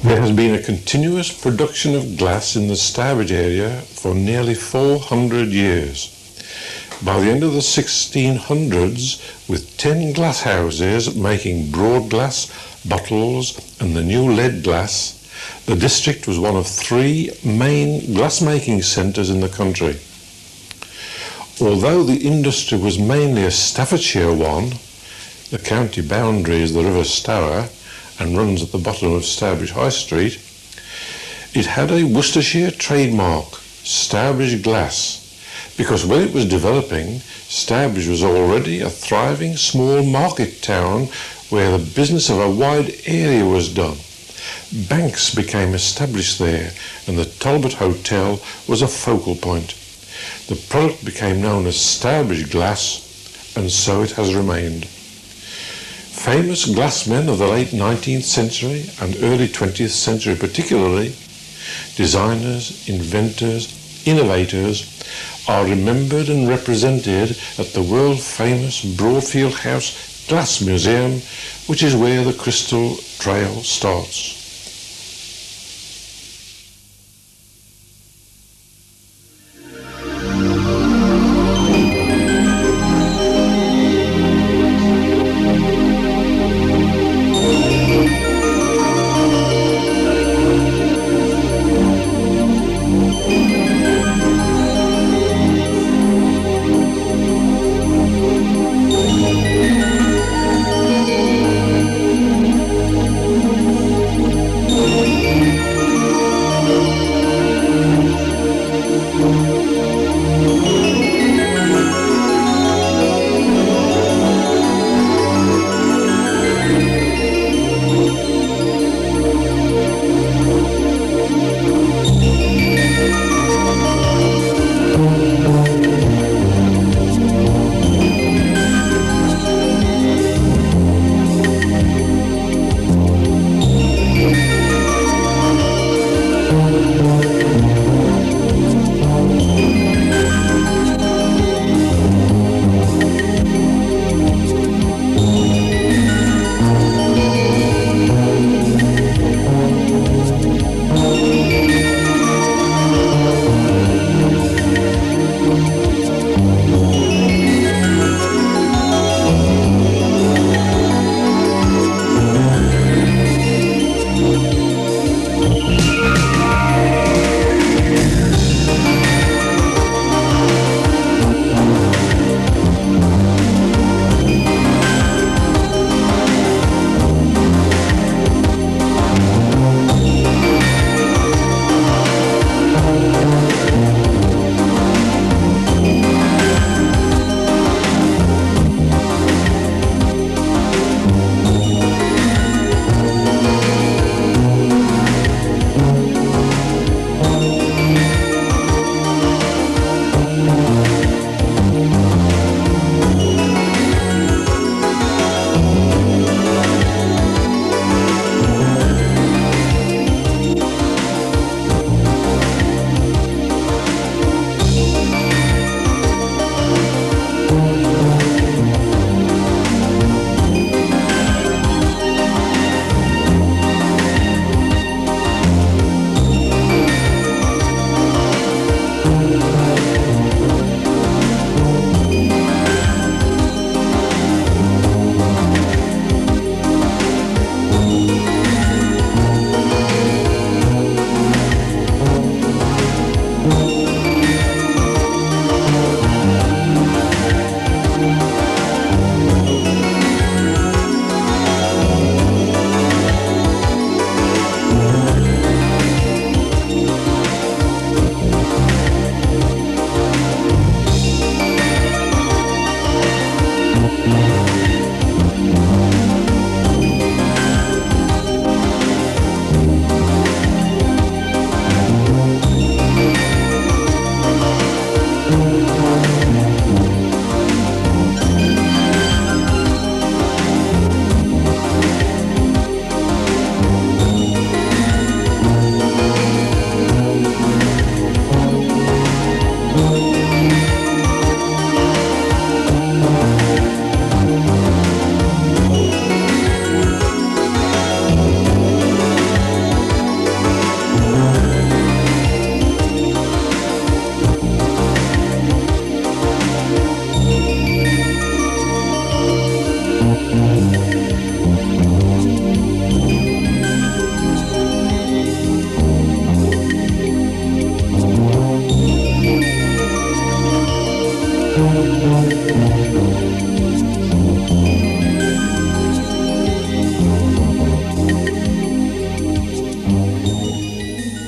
There has been a continuous production of glass in the Stourbridge area for nearly 400 years. By the end of the 1600s, with 10 glass houses making broad glass, bottles and the new lead glass, the district was one of 3 main glassmaking centres in the country. Although the industry was mainly a Staffordshire one, the county boundary is the River Stour and runs at the bottom of Stourbridge High Street, it had a Worcestershire trademark, Stourbridge Glass, because when it was developing, Stourbridge was already a thriving small market town where the business of a wide area was done. Banks became established there and the Talbot Hotel was a focal point. The product became known as Stourbridge Glass, and so it has remained. Famous glassmen of the late 19th century and early 20th century particularly, designers, inventors, innovators, are remembered and represented at the world-famous Fieldhouse Glass Museum, which is where the Crystal Trail starts.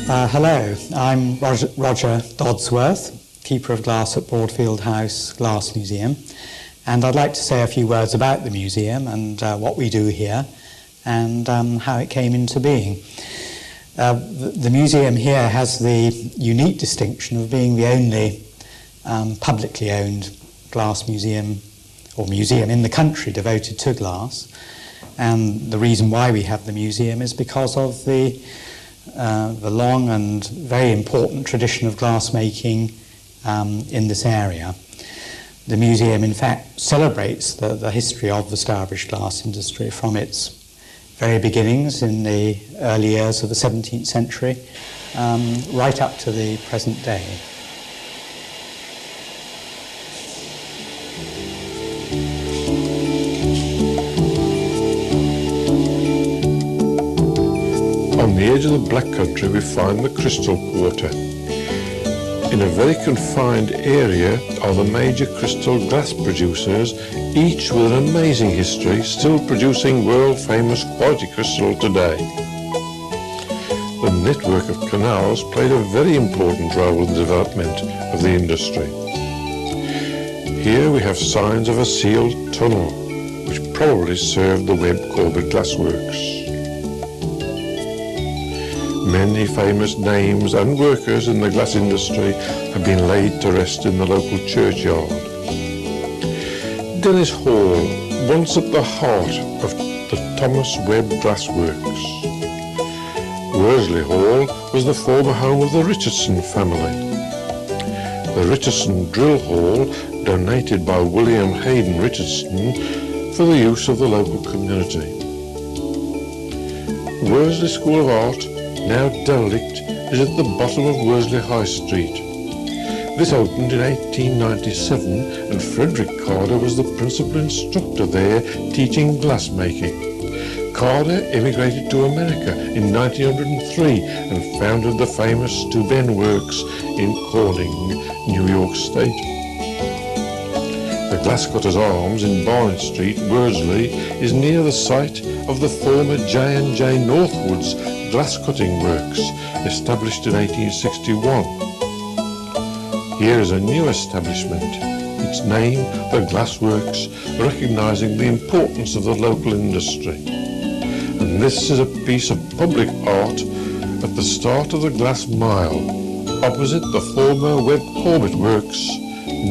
Hello, I'm Roger Dodsworth, Keeper of Glass at Fieldhouse Glass Museum, and I'd like to say a few words about the museum and what we do here and how it came into being. The museum here has the unique distinction of being the only publicly owned glass museum or museum in the country devoted to glass, and the reason why we have the museum is because of the long and very important tradition of glassmaking in this area. The museum, in fact, celebrates the history of the Stourbridge glass industry from its very beginnings in the early years of the 17th century right up to the present day. On the edge of the Black Country we find the Crystal Quarter. In a very confined area are the major crystal glass producers, each with an amazing history, still producing world-famous quality crystal today. The network of canals played a very important role in the development of the industry. Here we have signs of a sealed tunnel, which probably served the Webb Corbett Glassworks. Many famous names and workers in the glass industry have been laid to rest in the local churchyard. Dennis Hall, once at the heart of the Thomas Webb Glassworks. Worsley Hall was the former home of the Richardson family. The Richardson Drill Hall, donated by William Hayden Richardson for the use of the local community. Worsley School of Art, now derelict, is at the bottom of Worsley High Street. This opened in 1897 and Frederick Carder was the principal instructor there teaching glassmaking. Carder emigrated to America in 1903 and founded the famous Steuben Works in Corning, New York State. The Glasscutters Arms in Barnet Street, Worsley, is near the site of the former J&J Northwoods glass cutting works, established in 1861. Here is a new establishment, its name the Glassworks, recognising the importance of the local industry. And this is a piece of public art at the start of the Glass Mile, opposite the former Webb Corbett Works,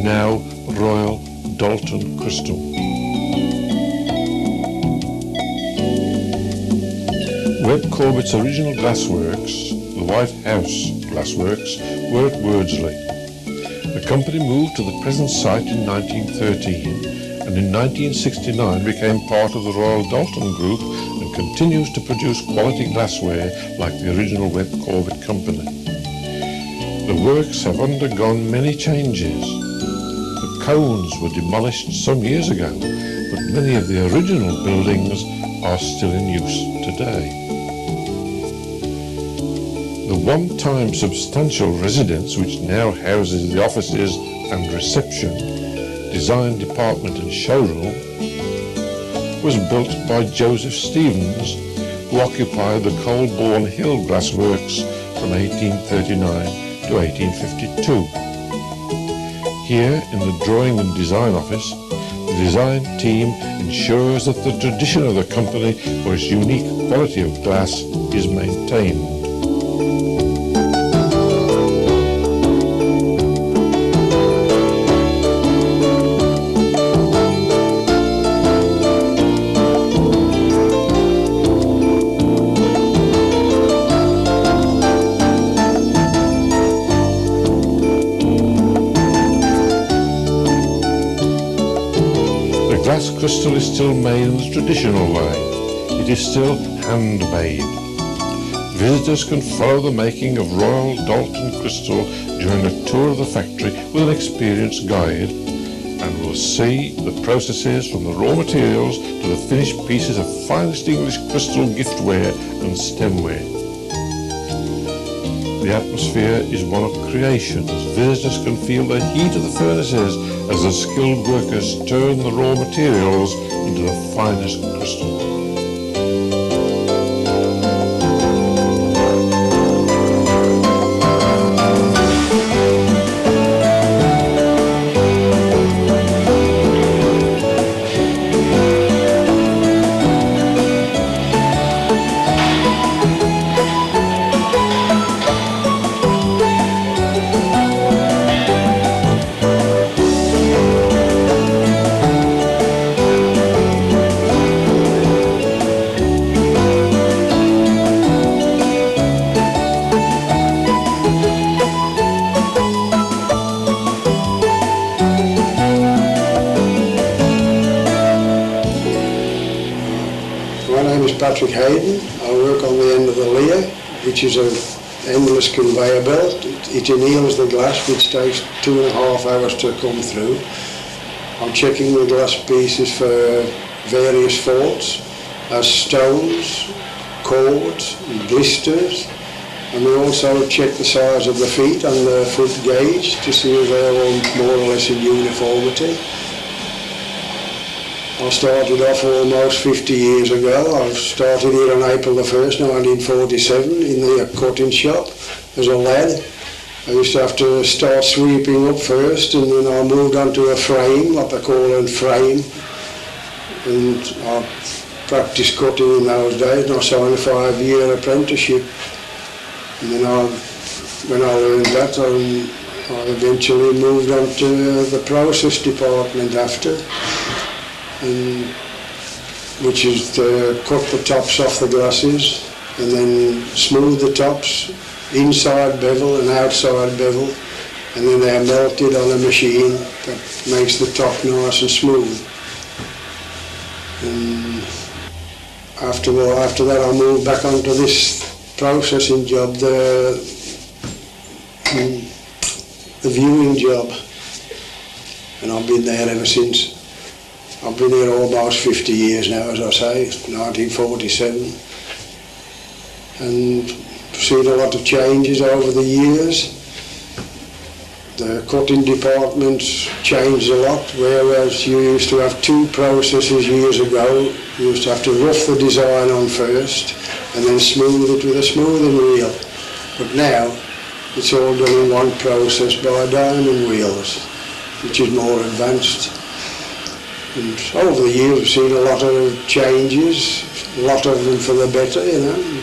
now Royal Dalton Crystal. Webb Corbett's original glassworks, the White House Glassworks, were at Worsley. The company moved to the present site in 1913 and in 1969 became part of the Royal Dalton Group and continues to produce quality glassware like the original Webb Corbett company. The works have undergone many changes. The cones were demolished some years ago, but many of the original buildings are still in use today. The one-time substantial residence, which now houses the offices and reception, design department and showroom, was built by Joseph Stevens, who occupied the Colborne Hill Glassworks from 1839 to 1852. Here in the drawing and design office, the design team ensures that the tradition of the company for its unique quality of glass is maintained. Glass crystal is still made in the traditional way. It is still handmade. Visitors can follow the making of Royal Dalton crystal during a tour of the factory with an experienced guide and will see the processes from the raw materials to the finished pieces of finest English crystal giftware and stemware. The atmosphere is one of creation as visitors can feel the heat of the furnaces as the skilled workers turn the raw materials into the finest crystal. Glasswick Hayden. I work on the end of the leer, which is an endless conveyor belt. It anneals the glass, which takes 2.5 hours to come through. I'm checking the glass pieces for various faults, as stones, cords, and blisters. And we also check the size of the feet and the foot gauge to see if they're all more or less in uniformity. I started off almost 50 years ago. I started here on April the 1st, 1947, in the cutting shop as a lad. I used to have to start sweeping up first, and then I moved on to a frame, what they call a frame. And I practiced cutting in those days, and I signed a 5-year apprenticeship. And then when I learned that, I eventually moved on to the process department after, which is to cut the tops off the glasses and then smooth the tops, inside bevel and outside bevel, and then they're melted on a machine that makes the top nice and smooth. And after that I moved back onto this processing job, the viewing job, and I've been there ever since. I've been here almost 50 years now, as I say, 1947, and seen a lot of changes over the years. The cutting department's changed a lot, whereas you used to have 2 processes years ago. You used to have to rough the design on first and then smooth it with a smoothing wheel. But now it's all done in one process by diamond wheels, which is more advanced. And over the years we've seen a lot of changes, a lot of them for the better, you know.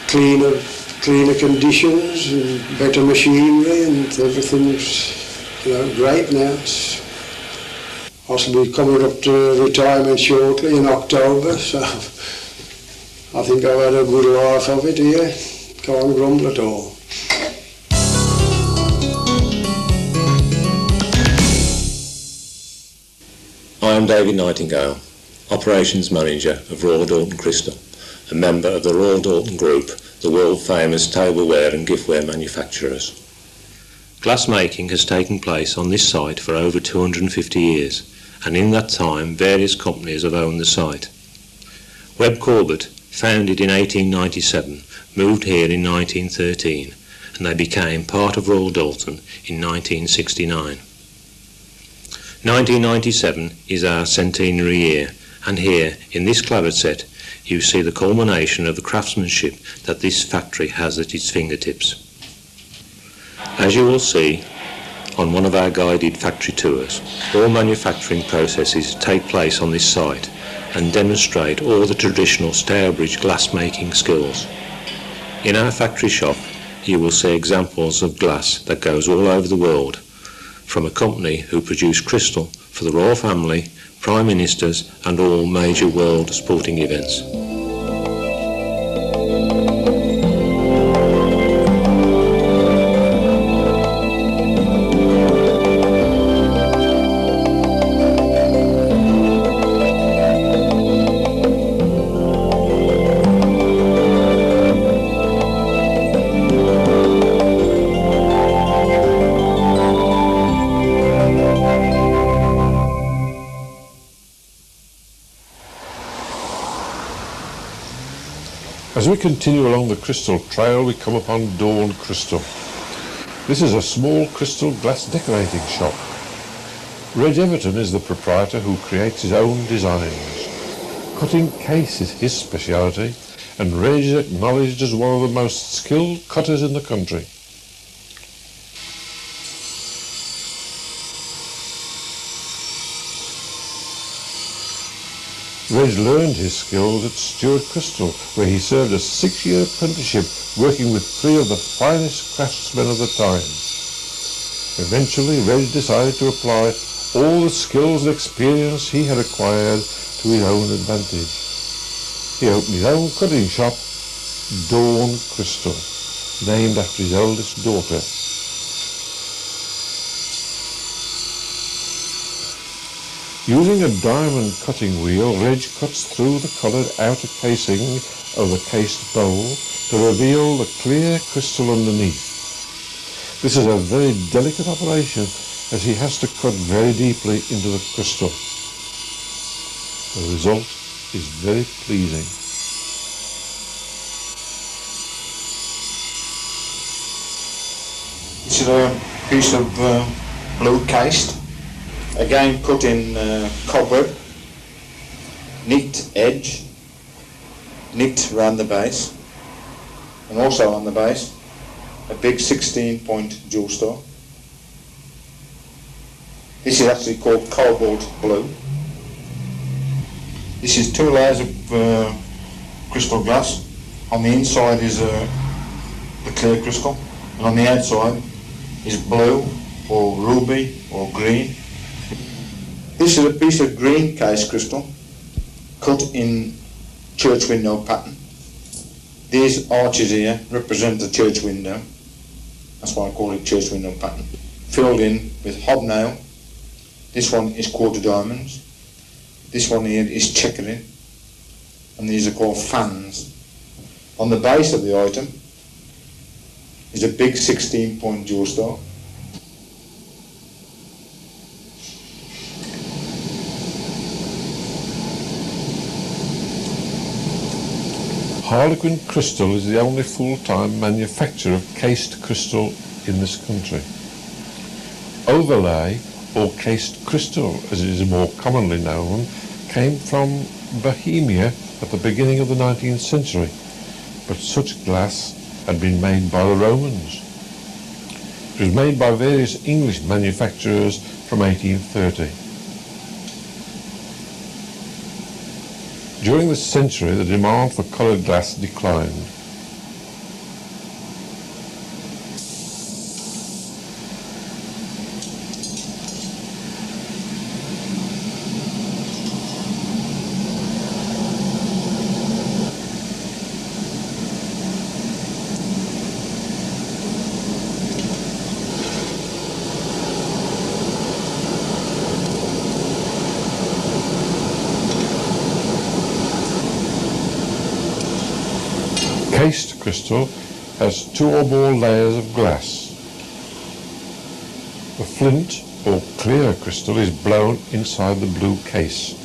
Cleaner conditions and better machinery, and everything's, you know, great now. I'll be coming up to retirement shortly in October, so I think I've had a good life of it here. Can't grumble at all. I am David Nightingale, Operations Manager of Royal Dalton Crystal, a member of the Royal Dalton Group, the world-famous tableware and giftware manufacturers. Glassmaking has taken place on this site for over 250 years, and in that time various companies have owned the site. Webb Corbett, founded in 1897, moved here in 1913, and they became part of Royal Dalton in 1969. 1997 is our centenary year, and here, in this claret set, you see the culmination of the craftsmanship that this factory has at its fingertips. As you will see on one of our guided factory tours, all manufacturing processes take place on this site and demonstrate all the traditional stourbridge glass-making skills. In our factory shop, you will see examples of glass that goes all over the world, from a company who produce crystal for the royal family, prime ministers and all major world sporting events. As we continue along the crystal trail, we come upon Dawn Crystal. This is a small crystal glass decorating shop. Reg Everton is the proprietor, who creates his own designs. Cutting case is his speciality, and Reg is acknowledged as one of the most skilled cutters in the country. Reg learned his skills at Stuart Crystal, where he served a 6-year apprenticeship working with 3 of the finest craftsmen of the time. Eventually, Reg decided to apply all the skills and experience he had acquired to his own advantage. He opened his own cutting shop, Dawn Crystal, named after his eldest daughter. Using a diamond cutting wheel, Reg cuts through the coloured outer casing of the cased bowl to reveal the clear crystal underneath. This is a very delicate operation as he has to cut very deeply into the crystal. The result is very pleasing. This is a piece of blue cased, again cut in cobweb, nicked edge, nicked round the base, and also on the base a big 16-point jewel star. This is actually called cobalt blue. This is 2 layers of crystal glass. On the inside is the clear crystal, and on the outside is blue or ruby or green. This is a piece of green case crystal cut in church window pattern. These arches here represent the church window. That's why I call it church window pattern. Filled in with hobnail. This one is quarter diamonds. This one here is checkering. And these are called fans. On the base of the item is a big 16-point jewel star. Harlequin Crystal is the only full-time manufacturer of cased crystal in this country. Overlay, or cased crystal as it is more commonly known, came from Bohemia at the beginning of the 19th century, but such glass had been made by the Romans. It was made by various English manufacturers from 1830. During this century, the demand for coloured glass declined. Cased crystal has 2 or more layers of glass. The flint or clear crystal is blown inside the blue case.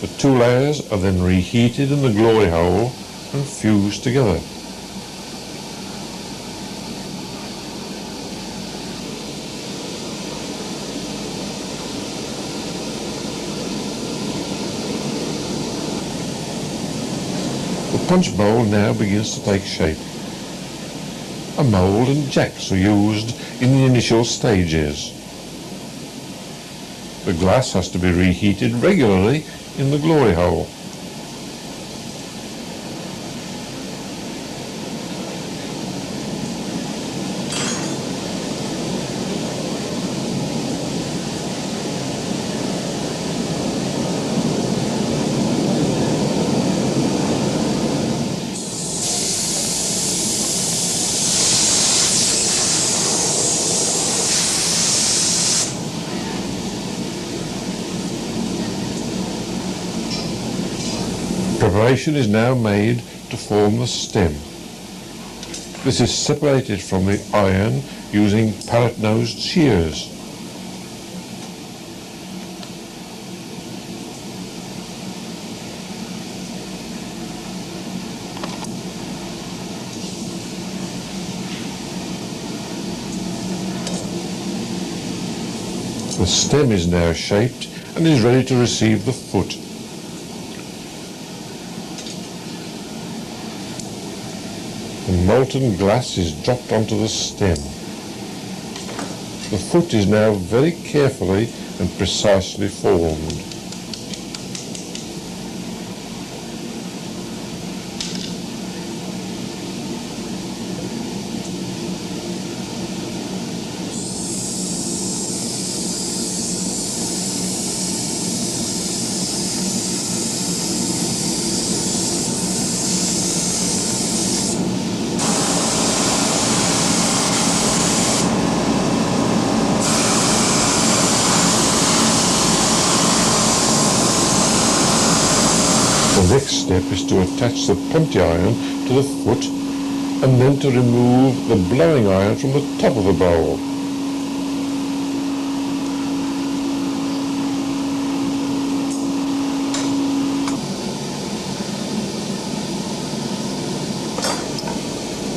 The 2 layers are then reheated in the glory hole and fused together. The punch bowl now begins to take shape. A mould and jacks are used in the initial stages. The glass has to be reheated regularly in the glory hole. Preparation is now made to form the stem. This is separated from the iron using parrot-nosed shears. The stem is now shaped and is ready to receive the foot. The molten glass is dropped onto the stem. The foot is now very carefully and precisely formed. step is to attach the punty iron to the foot and then to remove the blowing iron from the top of the bowl.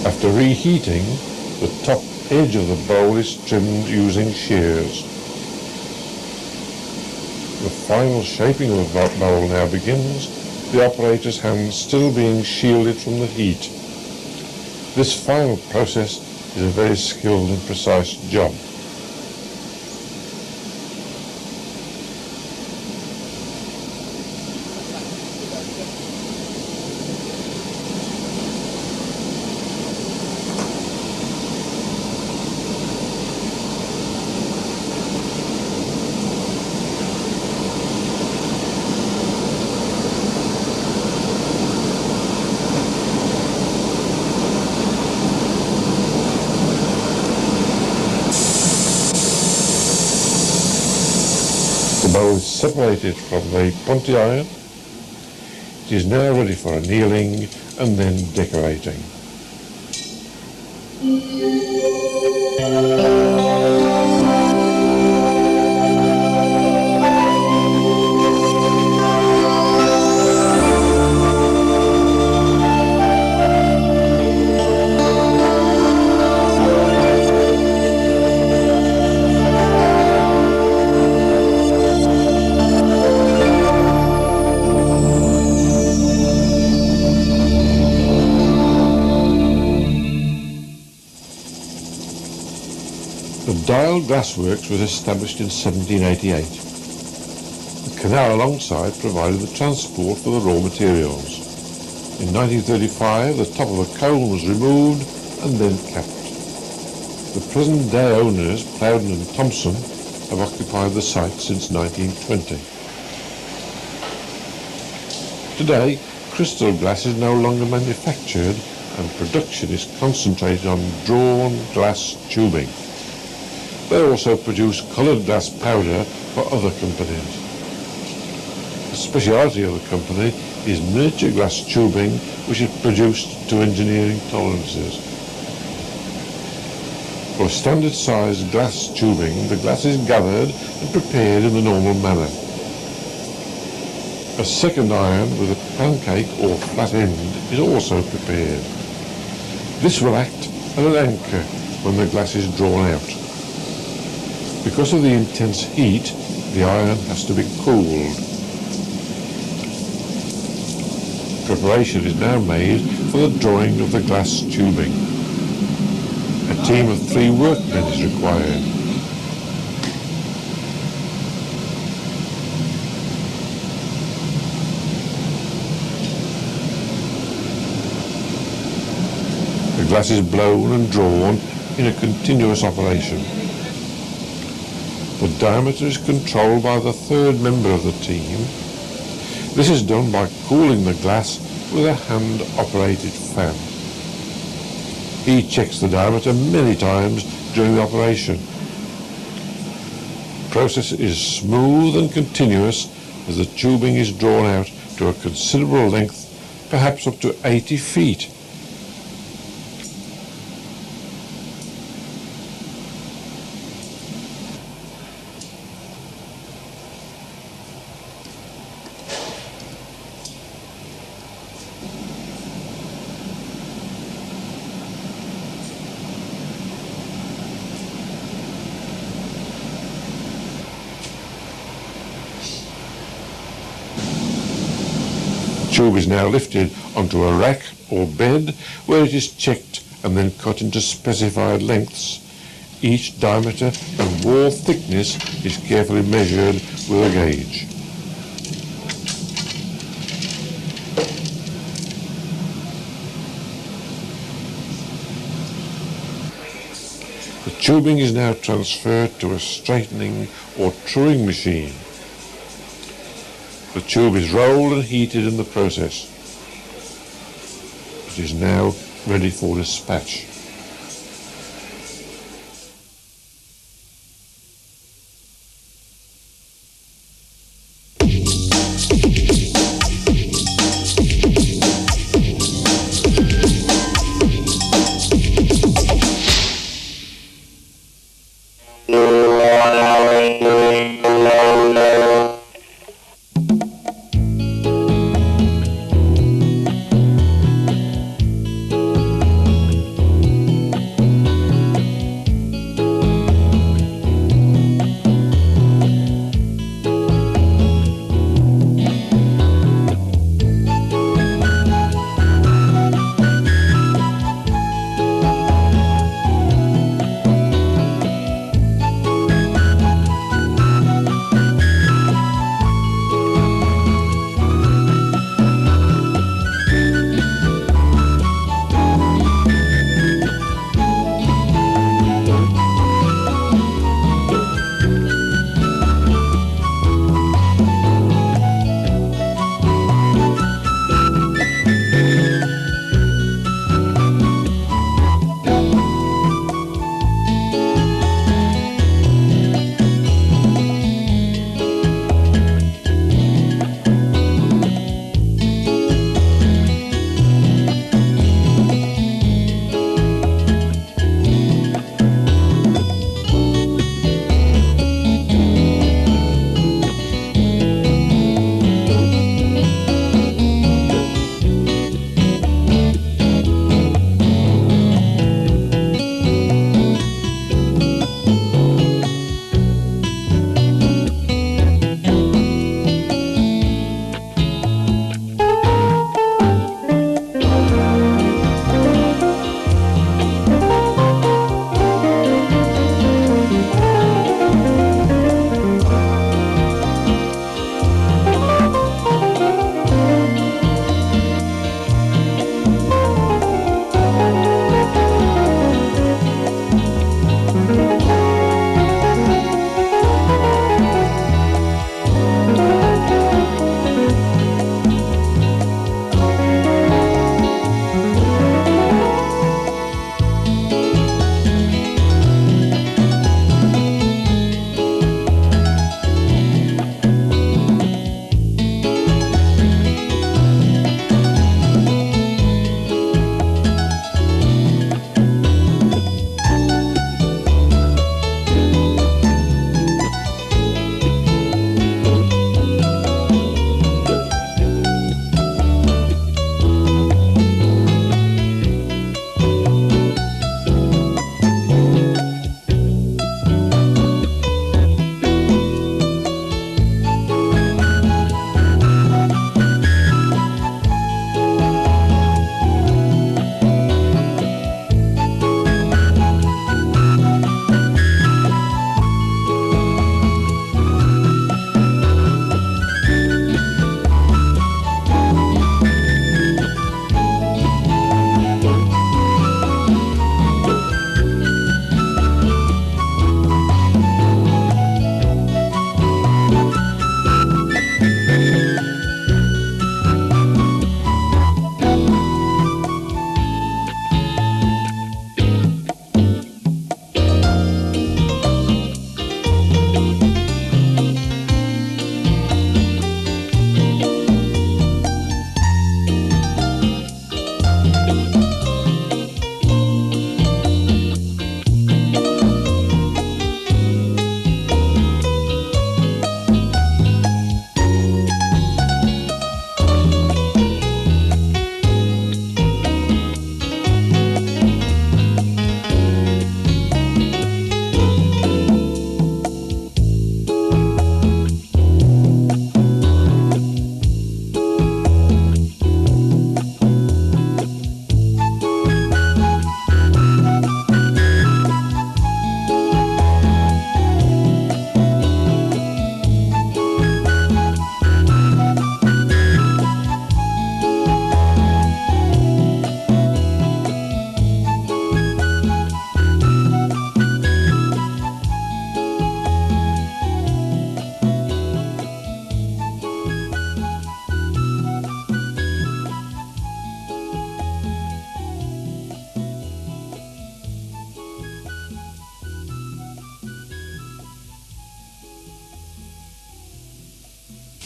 After reheating, the top edge of the bowl is trimmed using shears. The final shaping of the bowl now begins, the operator's hands still being shielded from the heat. This final process is a very skilled and precise job. The bowl is separated from the punty iron. It is now ready for annealing and then decorating. Untitled Glassworks was established in 1788. The canal alongside provided the transport for the raw materials. In 1935, the top of the cone was removed and then capped. The present-day owners, Plowden and Thompson, have occupied the site since 1920. Today, crystal glass is no longer manufactured and production is concentrated on drawn glass tubing. They also produce coloured glass powder for other companies. The speciality of the company is miniature glass tubing, which is produced to engineering tolerances. For standard sized glass tubing, the glass is gathered and prepared in the normal manner. A second iron with a pancake or flat end is also prepared. This will act as an anchor when the glass is drawn out. Because of the intense heat, the iron has to be cooled. Preparation is now made for the drawing of the glass tubing. A team of 3 workmen is required. The glass is blown and drawn in a continuous operation. The diameter is controlled by the third member of the team. This is done by cooling the glass with a hand-operated fan. He checks the diameter many times during the operation. The process is smooth and continuous as the tubing is drawn out to a considerable length, perhaps up to 80 feet. The tube is now lifted onto a rack or bed where it is checked and then cut into specified lengths. Each diameter and wall thickness is carefully measured with a gauge. The tubing is now transferred to a straightening or truing machine. The tube is rolled and heated in the process. It is now ready for dispatch.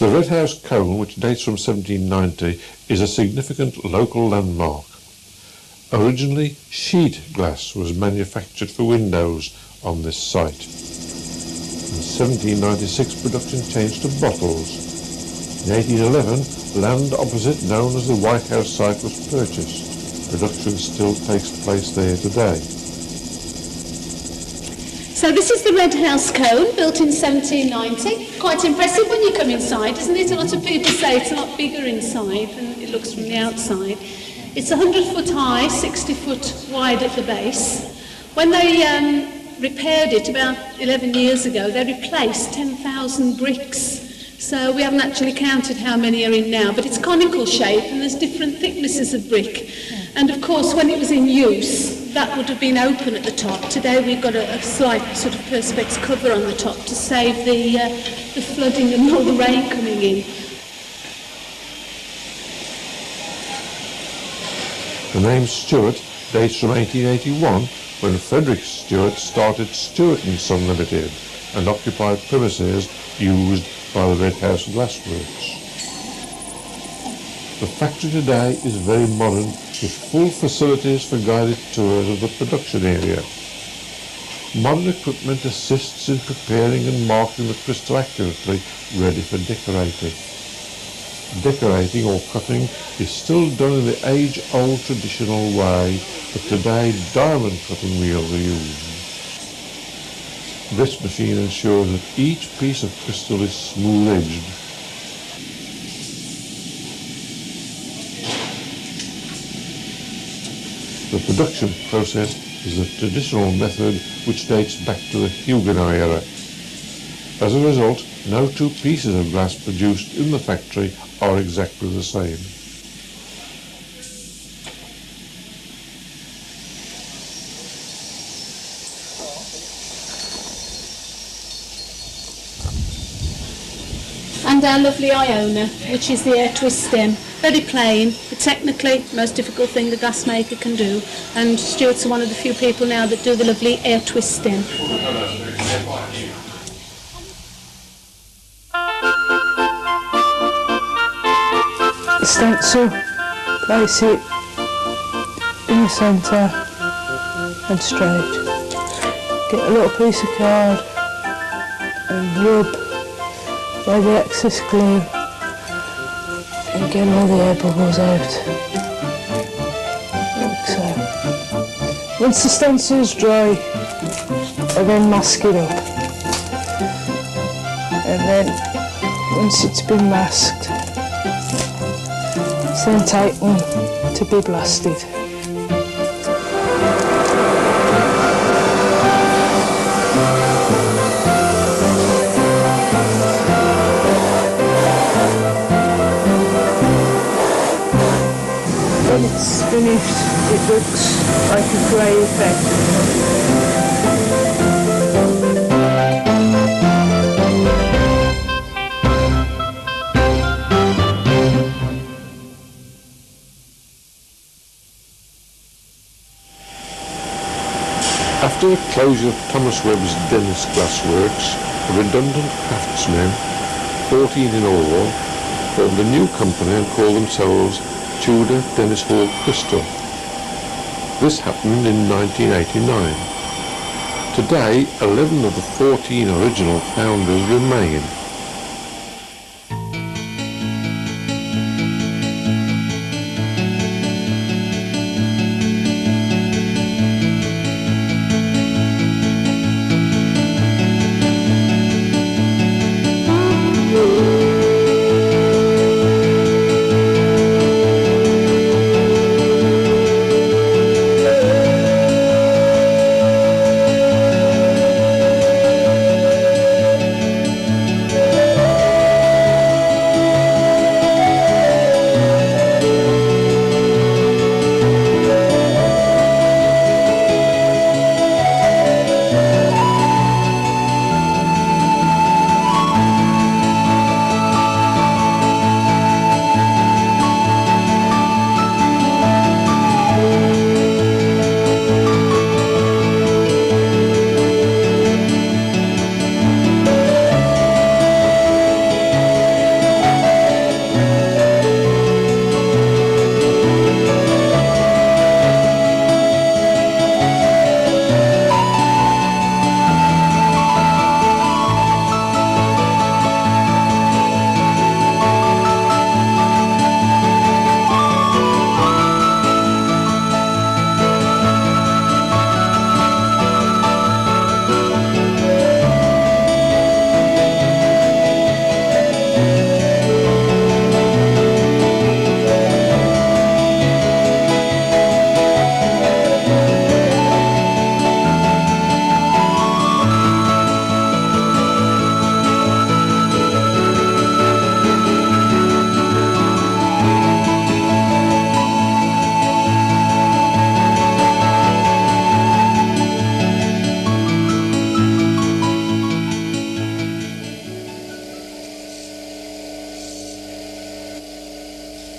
The Red House cone, which dates from 1790, is a significant local landmark. Originally, sheet glass was manufactured for windows on this site. In 1796, production changed to bottles. In 1811, land opposite, known as the White House site, was purchased. Production still takes place there today. So this is the Red House cone, built in 1790. Quite impressive when you come inside, isn't it? A lot of people say it's a lot bigger inside than it looks from the outside. It's 100 foot high, 60 foot wide at the base. When they repaired it about 11 years ago, they replaced 10,000 bricks. So we haven't actually counted how many are in now, but it's conical shape and there's different thicknesses of brick. And of course, when it was in use, that would have been open at the top. Today we've got a slight sort of perspex cover on the top to save the flooding and all the rain coming in. The name Stewart dates from 1881, when Frederick Stewart started Stewart & Son Limited and occupied premises used by the Red House Glassworks. The factory today is very modern, with full facilities for guided tours of the production area. Modern equipment assists in preparing and marking the crystal accurately, ready for decorating. Decorating or cutting is still done in the age-old traditional way, but today diamond cutting wheels are used. This machine ensures that each piece of crystal is smooth-edged. The production process is the traditional method which dates back to the Huguenot era. As a result, no two pieces of glass produced in the factory are exactly the same. And our lovely Iona, which is the air twist stem. Very plain, but technically most difficult thing the glassmaker can do. And Stuart's are one of the few people now that do the lovely air twist stem. The stencil, place it in the centre and straight. Get a little piece of card and rub where the excess glue and get all the air bubbles out, like so. Once the stencil's dry, I then mask it up, and then once it's been masked, it's then taken to be blasted. When it's finished, it looks like a grey effect. After the closure of Thomas Webb's Dennis Glassworks, the redundant craftsmen, 14 in all, formed a new company and called themselves Tudor Dennis Hall Crystal. This happened in 1989. Today, 11 of the 14 original founders remain.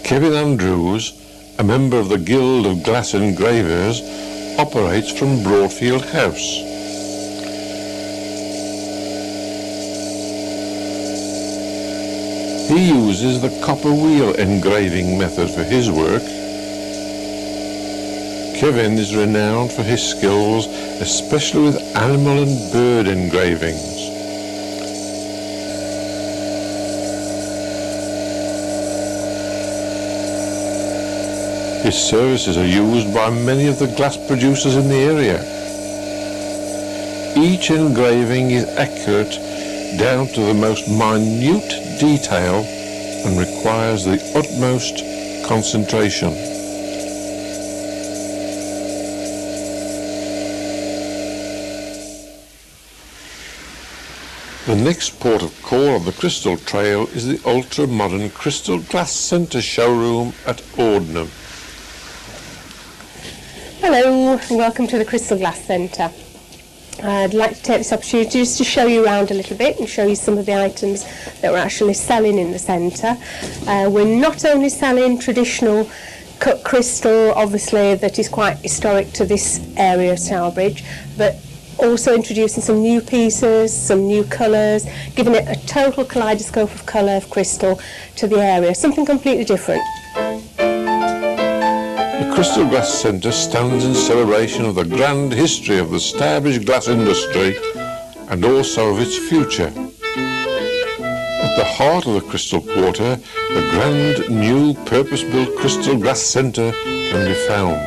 Kevin Andrews, a member of the Guild of Glass Engravers, operates from Fieldhouse. He uses the copper wheel engraving method for his work. Kevin is renowned for his skills, especially with animal and bird engravings. His services are used by many of the glass producers in the area. Each engraving is accurate down to the most minute detail and requires the utmost concentration. The next port of call on the Crystal Trail is the ultra-modern Crystal Glass Centre showroom at Ordnham. Hello and welcome to the Crystal Glass Centre. I'd like to take this opportunity just to show you around a little bit and show you some of the items that we're actually selling in the centre. We're not only selling traditional cut crystal, obviously, that is quite historic to this area of Stourbridge, but also introducing some new pieces, some new colours, giving it a total kaleidoscope of colour of crystal to the area, something completely different. The Crystal Glass Centre stands in celebration of the grand history of the Stourbridge glass industry and also of its future. At the heart of the Crystal Quarter, the grand new purpose-built Crystal Glass Centre can be found.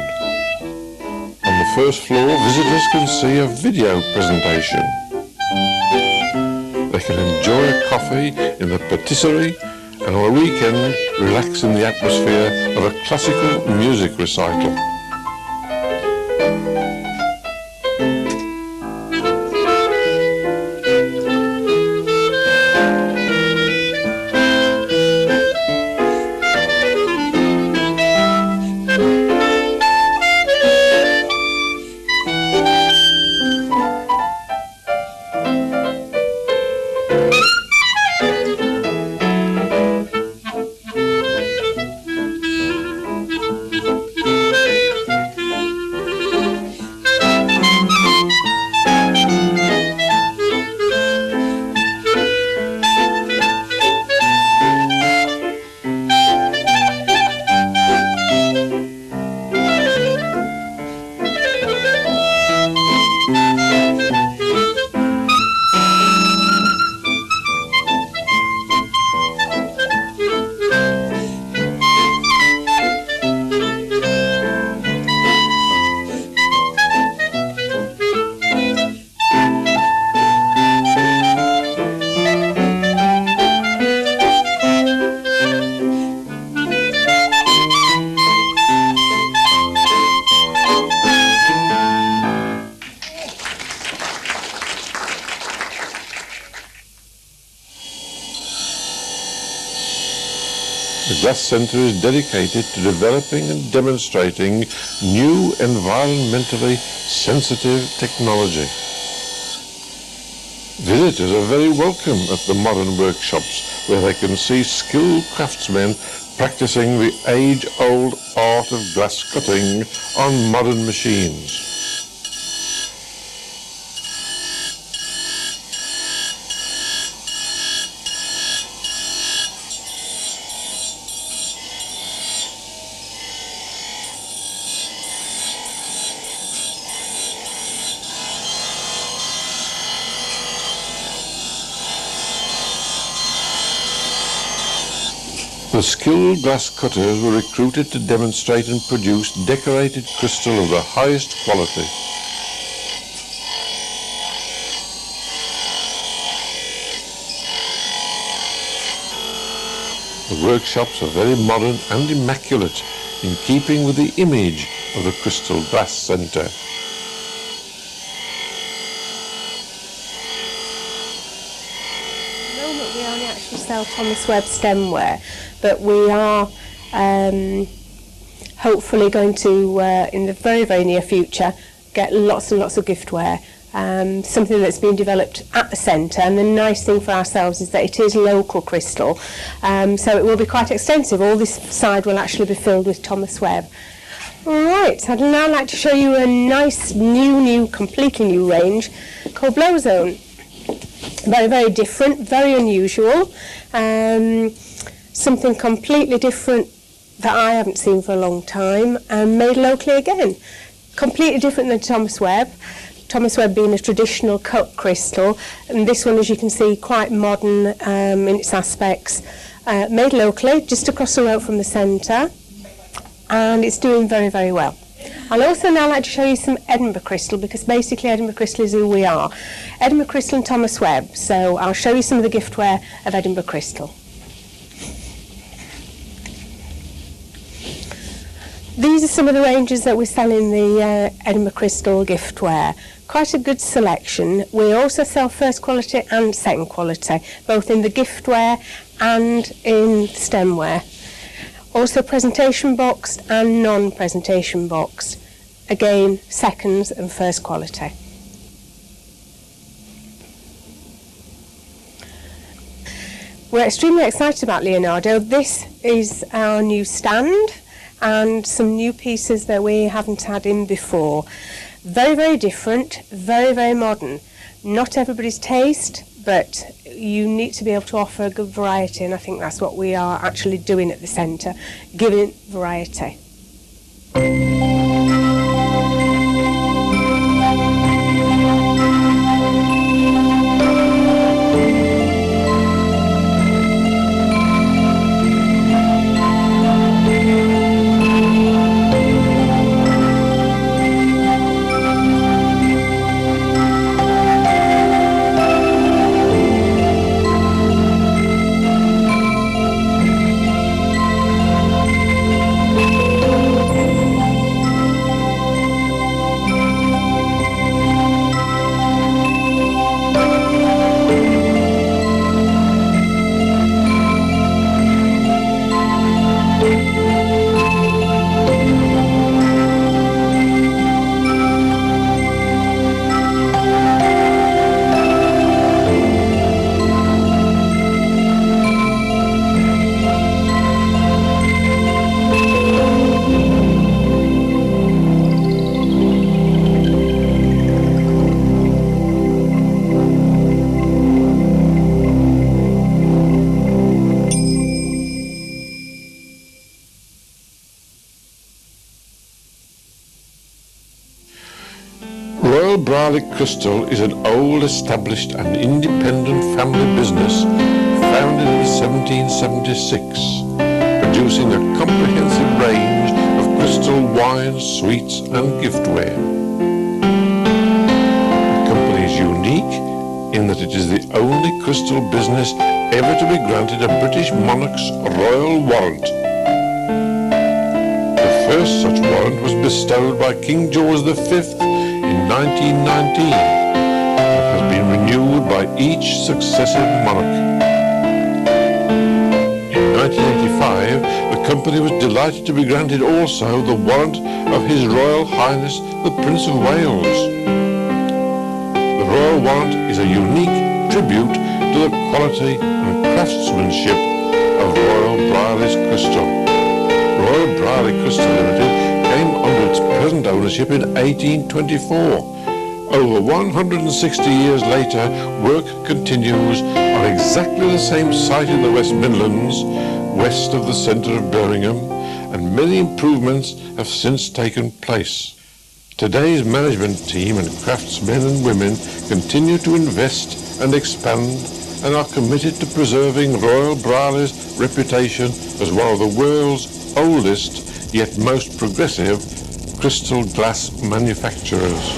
On the first floor, visitors can see a video presentation. They can enjoy a coffee in the patisserie and on a weekend relax in the atmosphere of a classical music recital. The Glass Centre is dedicated to developing and demonstrating new environmentally sensitive technology. Visitors are very welcome at the modern workshops where they can see skilled craftsmen practicing the age-old art of glass cutting on modern machines. The skilled glass cutters were recruited to demonstrate and produce decorated crystal of the highest quality. The workshops are very modern and immaculate, in keeping with the image of the Crystal Glass Centre. At the moment we only actually sell Thomas Webb stemware, but we are hopefully going to, in the very, very near future, get lots and lots of giftware something that's been developed at the centre, and the nice thing for ourselves is that it is local crystal, so it will be quite extensive. All this side will actually be filled with Thomas Webb. Right, I'd now like to show you a nice completely new range called Blowzone. Very, very different, very unusual, something completely different that I haven't seen for a long time, and made locally again. Completely different than Thomas Webb. Thomas Webb being a traditional cut crystal, and this one, as you can see, quite modern in its aspects. Made locally, just across the road from the centre, and it's doing very, very well. I'll also now like to show you some Edinburgh crystal, because basically Edinburgh crystal is who we are. Edinburgh crystal and Thomas Webb, so I'll show you some of the giftware of Edinburgh crystal. These are some of the ranges that we sell in the Edinburgh crystal giftware. Quite a good selection. We also sell first quality and second quality, both in the giftware and in stemware. Also presentation boxed and non-presentation boxed. Again, seconds and first quality. We're extremely excited about Leonardo. This is our new stand and some new pieces that we haven't had in before. Very, very different, very, very modern. Not everybody's taste, but you need to be able to offer a good variety, and I think that's what we are actually doing at the centre, giving variety. Brolic Crystal is an old, established and independent family business founded in 1776, producing a comprehensive range of crystal wines, sweets and giftware. The company is unique in that it is the only crystal business ever to be granted a British monarch's royal warrant. The first such warrant was bestowed by King George V in 1919, and has been renewed by each successive monarch. In 1985, the company was delighted to be granted also the warrant of His Royal Highness the Prince of Wales. The royal warrant is a unique tribute to the quality and craftsmanship of Royal Brolic Crystal. Royal Brolic Crystal Limited came under its present ownership in 1824. Over 160 years later, work continues on exactly the same site in the West Midlands, west of the centre of Birmingham, and many improvements have since taken place. Today's management team and craftsmen and women continue to invest and expand and are committed to preserving Royal Brolic's reputation as one of the world's oldest yet most progressive crystal glass manufacturers.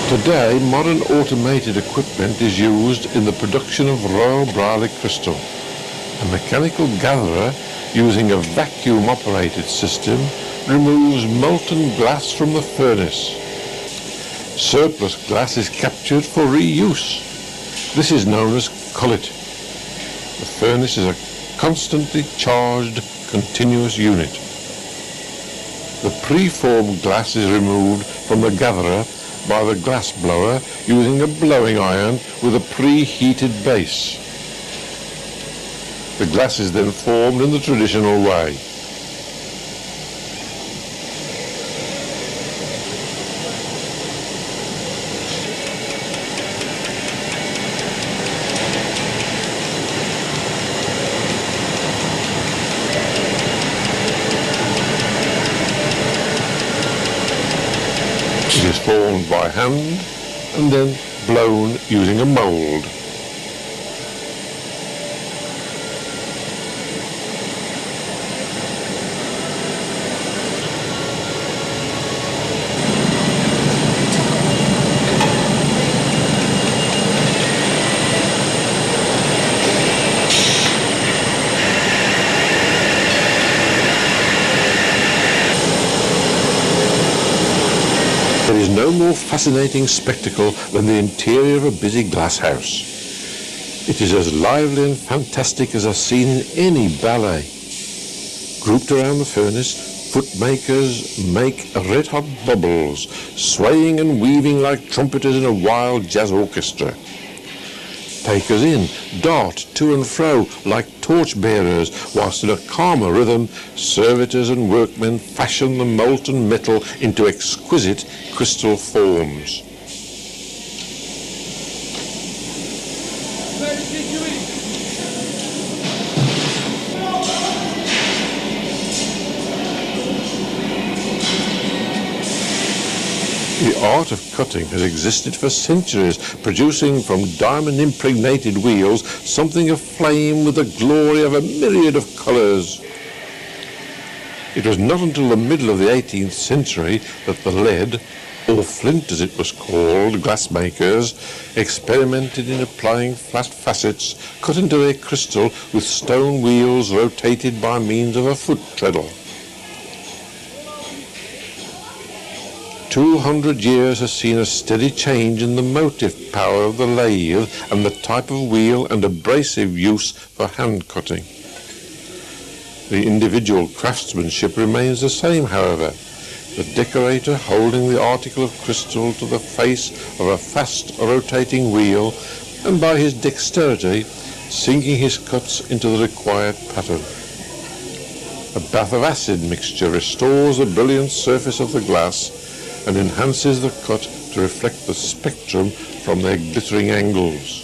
Today, modern automated equipment is used in the production of Royal Brolic Crystal. A mechanical gatherer using a vacuum-operated system removes molten glass from the furnace. Surplus glass is captured for reuse. This is known as cullet. The furnace is a constantly charged, continuous unit. The preformed glass is removed from the gatherer by the glass blower using a blowing iron with a preheated base. The glass is then formed in the traditional way. It is formed by hand and then blown using a mould. There is no more fascinating spectacle than the interior of a busy glass house. It is as lively and fantastic as are seen in any ballet. Grouped around the furnace, footmakers make red-hot bubbles, swaying and weaving like trumpeters in a wild jazz orchestra. Takers in dart to and fro like torch-bearers, whilst in a calmer rhythm, servitors and workmen fashion the molten metal into exquisite crystal forms. The art of cutting has existed for centuries, producing from diamond-impregnated wheels something aflame with the glory of a myriad of colours. It was not until the middle of the 18th century that the lead, or flint as it was called, glassmakers experimented in applying flat facets cut into their crystal with stone wheels rotated by means of a foot treadle. 200 years has seen a steady change in the motive power of the lathe and the type of wheel and abrasive use for hand cutting. The individual craftsmanship remains the same, however, the decorator holding the article of crystal to the face of a fast rotating wheel and by his dexterity sinking his cuts into the required pattern. A bath of acid mixture restores the brilliant surface of the glass and enhances the cut to reflect the spectrum from their glittering angles.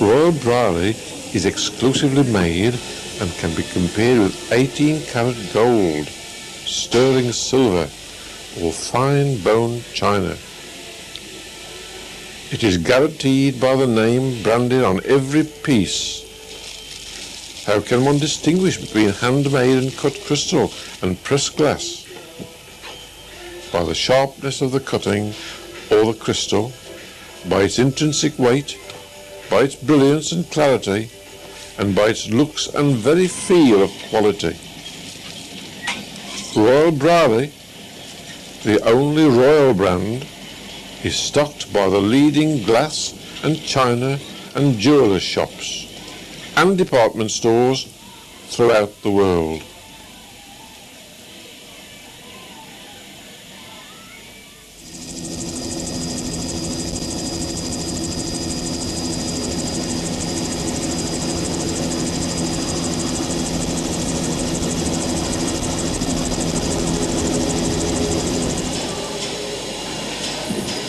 Royal Brolic is exclusively made and can be compared with 18-karat gold, sterling silver, or fine bone china. It is guaranteed by the name branded on every piece. How can one distinguish between handmade and cut crystal and pressed glass? By the sharpness of the cutting or the crystal, by its intrinsic weight, by its brilliance and clarity, and by its looks and very feel of quality. Royal Brolic, the only royal brand, is stocked by the leading glass and china and jeweller's shops and department stores throughout the world.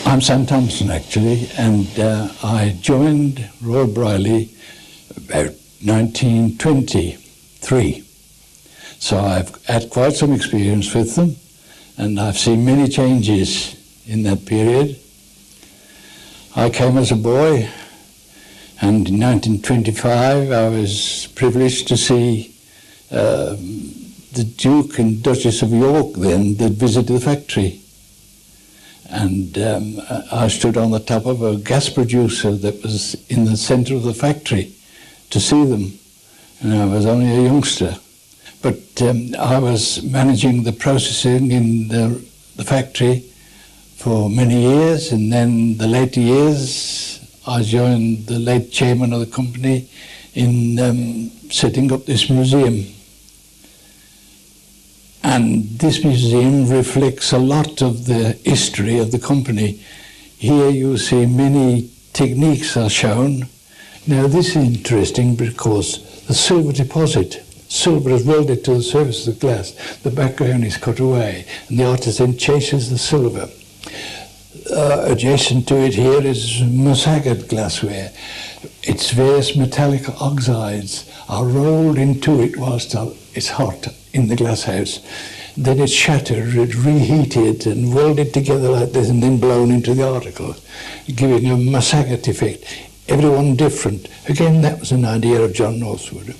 I'm Sam Thompson, actually, and I joined Royal Brolic about 1923. So I've had quite some experience with them, and I've seen many changes in that period. I came as a boy, and in 1925 I was privileged to see the Duke and Duchess of York then that visited the factory. And I stood on the top of a gas producer that was in the centre of the factory to see them. And I was only a youngster. But I was managing the processing in the factory for many years, and then the later years I joined the late chairman of the company in setting up this museum. And this museum reflects a lot of the history of the company. Here you see many techniques are shown. Now this is interesting because the silver deposit, silver is welded to the surface of the glass, the background is cut away and the artist then chases the silver. Adjacent to it here is massaged glassware. Its various metallic oxides are rolled into it whilst it's hot in the glass house. Then it's shattered, it's reheated and welded together like this and then blown into the article, giving a massaged effect. Everyone different. Again, that was an idea of John Northwood.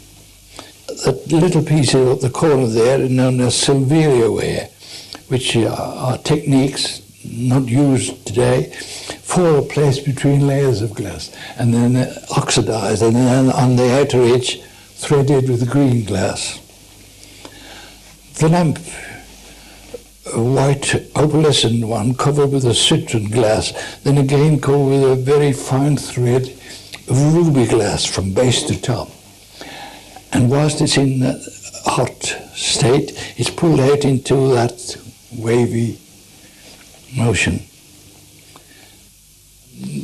That little piece at the corner there is known as Silveria ware, which are techniques not used today for a place between layers of glass and then oxidized and then on the outer edge threaded with green glass. The lamp, a white opalescent one covered with a citron glass, then again covered with a very fine thread of ruby glass from base to top. And whilst it's in that hot state, it's pulled out into that wavy motion.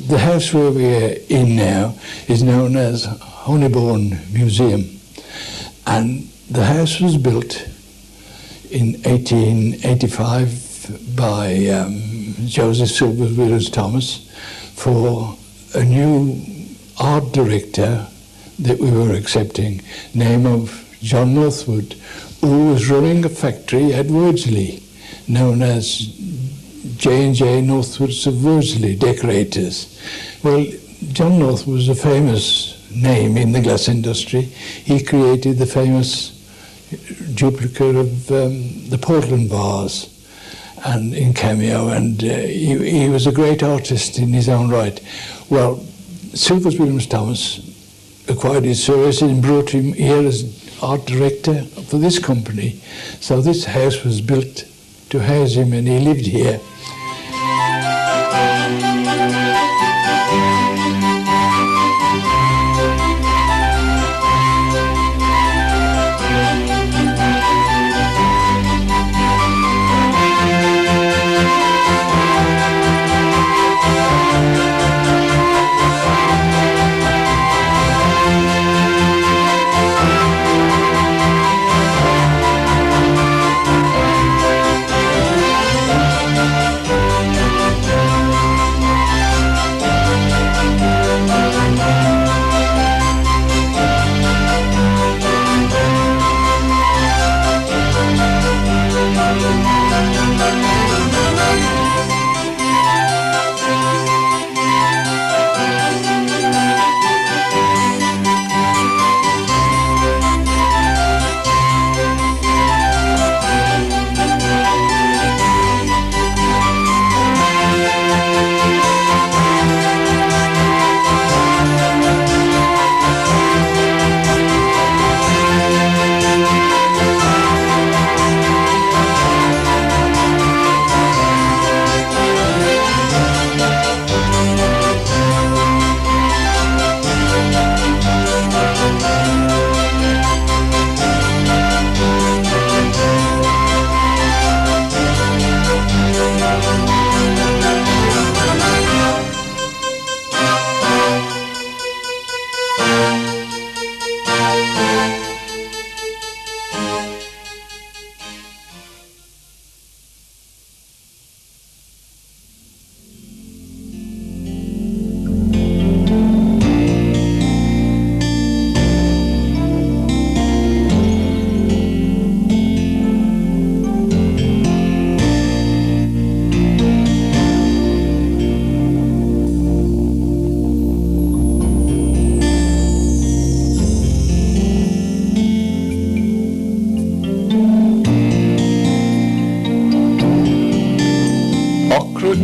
The house where we're in now is known as Honeybourne Museum, and the house was built in 1885 by Joseph Silvers Williams Thomas for a new art director that we were accepting, name of John Northwood, who was running a factory at Wordsley known as J&J Northwoods of Wordsley Decorators. Well, John Northwood was a famous name in the glass industry. He created the famous duplicate of the Portland vase and in cameo, and he was a great artist in his own right. Well, Silvers Williams Thomas acquired his services and brought him here as art director for this company. So this house was built to house him and he lived here.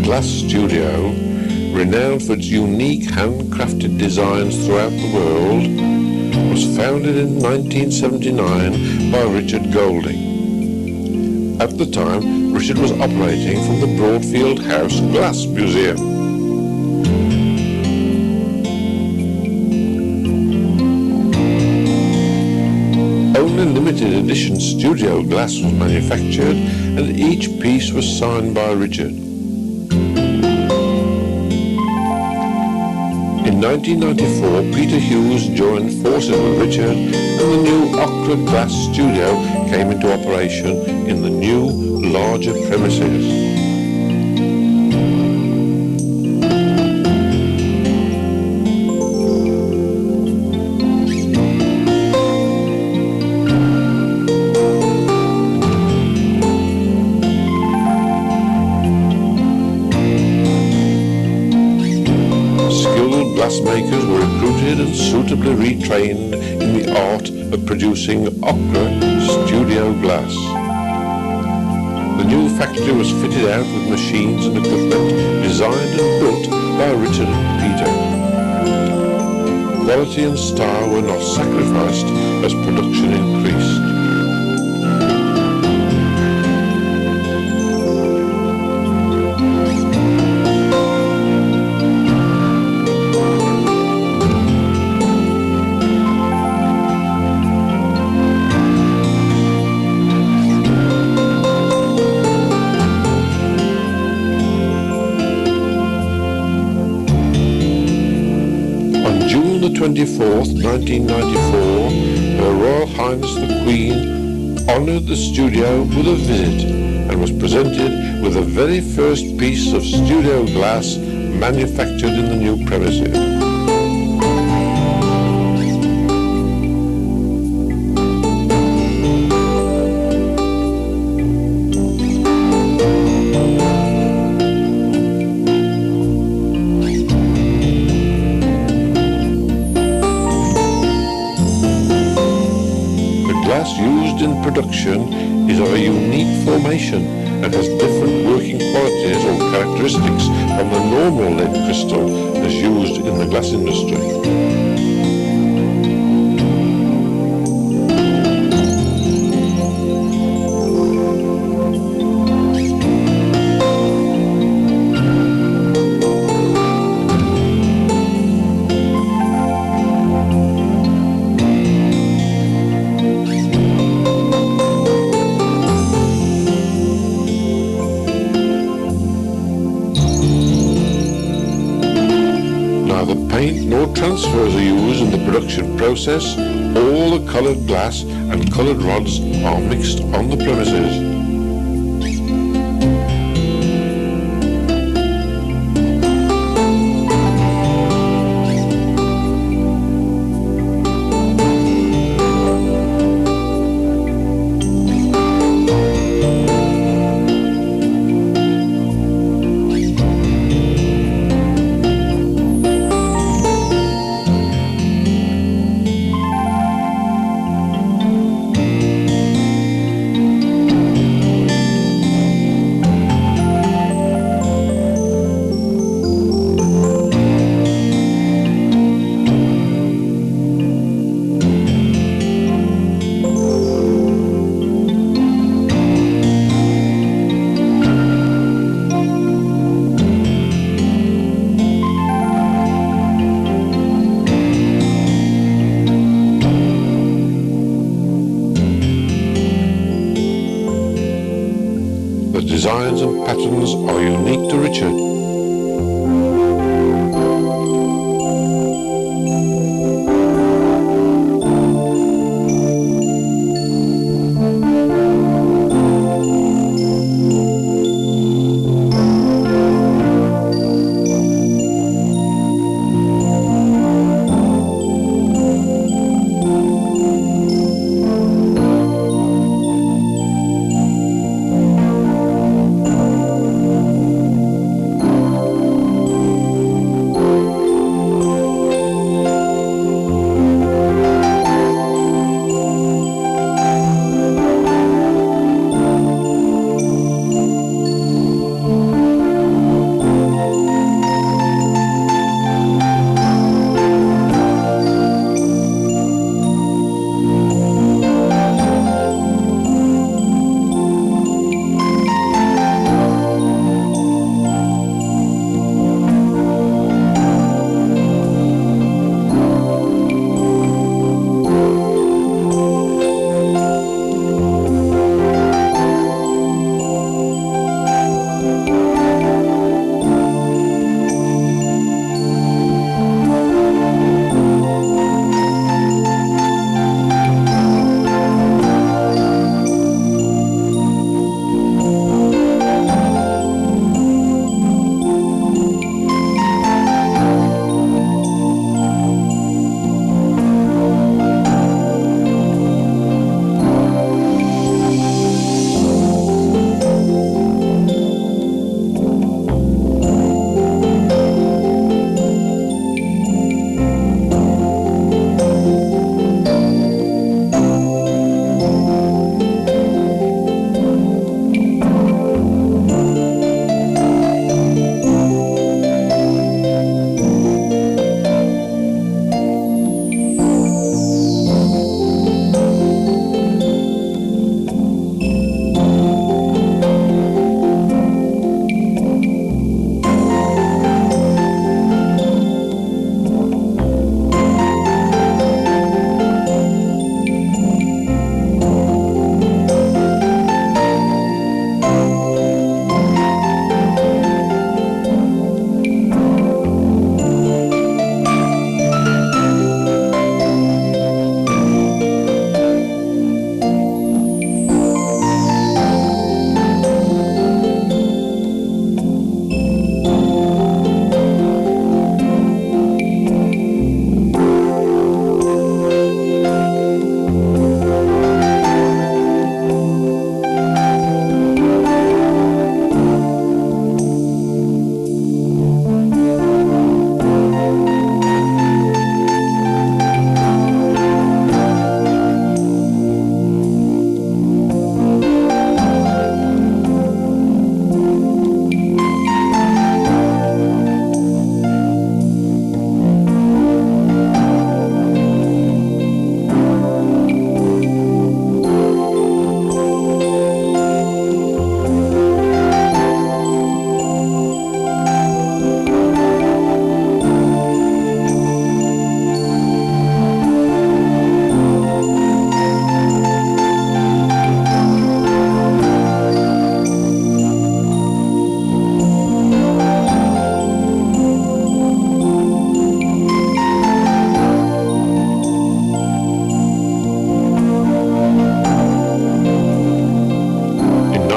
Glass studio, renowned for its unique handcrafted designs throughout the world, was founded in 1979 by Richard Golding. At the time, Richard was operating from the Fieldhouse Glass Museum. Only limited edition studio glass was manufactured, and each piece was signed by Richard. In 1994, Peter Hughes joined forces with Richard, and the new Ochre Glass Studio came into operation in the new, larger premises. Glassmakers were recruited and suitably retrained in the art of producing ochre studio glass. The new factory was fitted out with machines and equipment designed and built by Richard and Peter. Quality and style were not sacrificed as production increased. On June the 24th, 1994, Her Royal Highness the Queen honoured the studio with a visit and was presented with the very first piece of studio glass manufactured in the new premises. Used in production is of a unique formation and has different working qualities or characteristics from the normal lead crystal as used in the glass industry. Neither paint nor transfers are used in the production process. All the coloured glass and coloured rods are mixed on the premises. The designs and patterns are unique to Richard.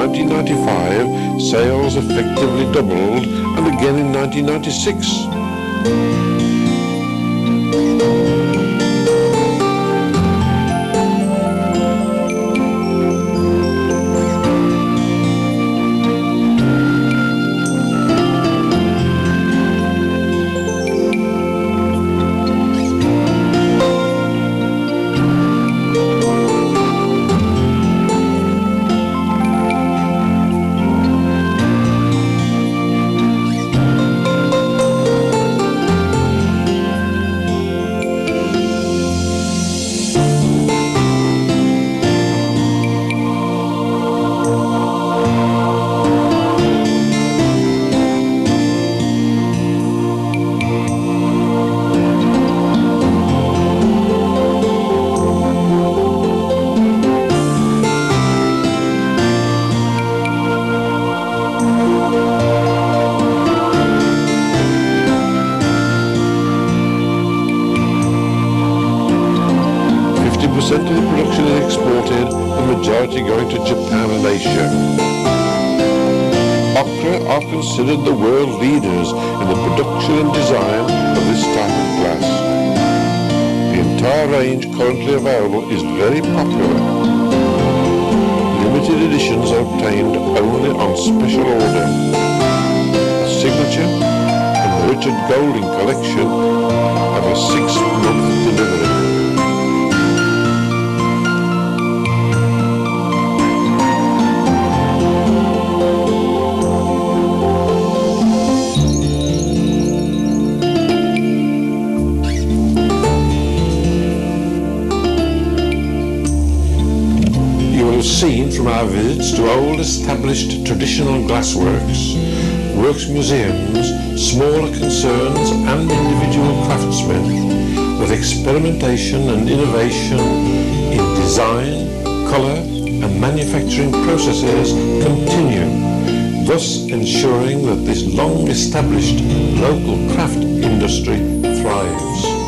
1995, sales effectively doubled, and again in 1996. 50% of the production is exported, the majority going to Japan and Asia. Okra are considered the world leaders in the production and design of this type of glass. The entire range currently available is very popular. Limited editions are obtained only on special order. Signature and the Richard Golding collection have a 6-month delivery. Seen from our visits to old established traditional glassworks, works museums, smaller concerns and individual craftsmen, that experimentation and innovation in design, colour and manufacturing processes continue, thus ensuring that this long established local craft industry thrives.